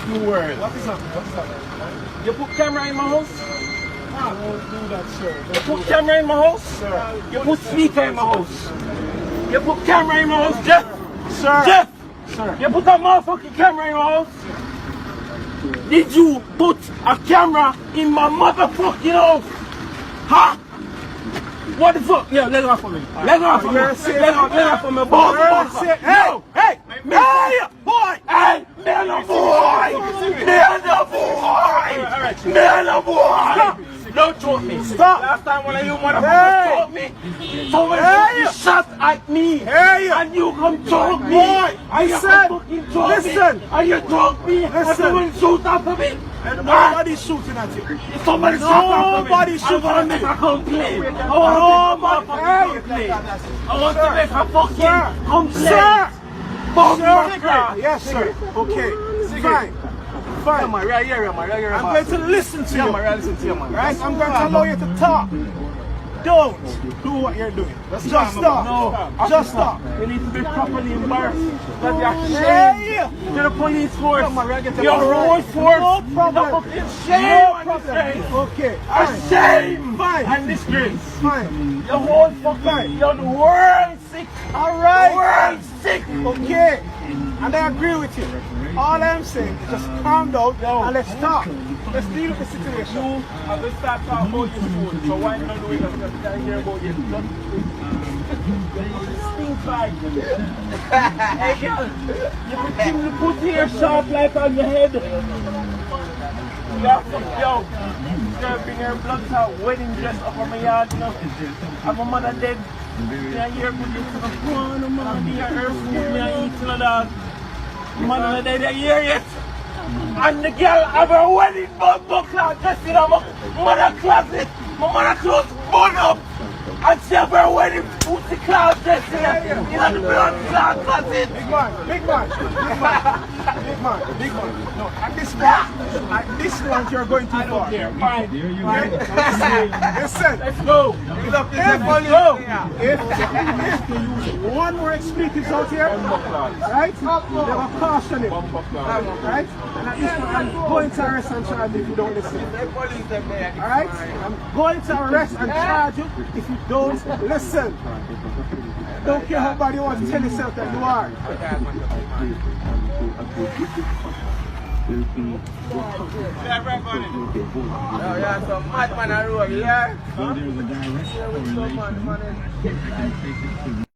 new world. What is that? You put camera in my house? Don't do that, sir. You put camera in my house? Sir. You put speaker in my house? You put camera in my house, Jeff? Sir. Jeff! Sir. You put a motherfucking camera in my house? Did you put a camera in my motherfucking house? Huh? What the fuck? Yeah, let go from me. Let go from me. Let go from me. Boy, hey, hey, hey, boy, hey, man, a boy, man, a boy. Don't choke me. Stop. Last time when you motherfuckers choke me, somebody shot at me, and you come choke me. And you come fucking choke me. Listen. And you choke me. And someone shoot after me. Nobody's shooting at you. Somebody shot after me. Nobody's shooting I at want to you. make a complaint. I want to make a complaint. I want to make a fucking complaint. Sir. Sir. Yes, sir. Okay. Fine. Fine. Man, right here, man. Right here, I'm man. going to listen to you. Man, listen to you, man. Right? I'm going to allow you to talk. Don't do what you're doing. Just stop. No. Just stop. You need to be properly embarrassed. That you're Yeah. ashamed. You're the police force. You're You're road force. No problem. You're fucking shame and disgrace. Okay. A shame Fine. and disgrace. Fine. Your whole fucking, you're the world sick. All right. World sick. Okay. And I agree with you. All I'm saying is just calm down and let's talk. Let's deal with the situation. I'm going to start talking about your food. So why not do it? I'm going to hear about your food. Stink bag. Hey, girl. You put your sharp light on your head. Yo, bring her blood clot wedding dress up on my yard, you know. And my mother dead. Yeah, here put it to the corner, man. Me and her food, me and eating a dog. Mother dead a year yet. And the girl have her wedding bumper cloth dress in her mother closet. My mother clothes burn up. And she have her wedding pussy cloth dress in the blood cloth closet. Big man. No, at this point you're going too far. I don't care. Fine. Listen. Let's go. If you use one more expletives out here, right? They will caution him. Right? And at this point I'm going to arrest and charge you if you don't listen. Alright? I'm going to arrest and charge you if you don't listen. Don't care how bad you want to tell yourself that you are. Yeah, some madman on road, yeah?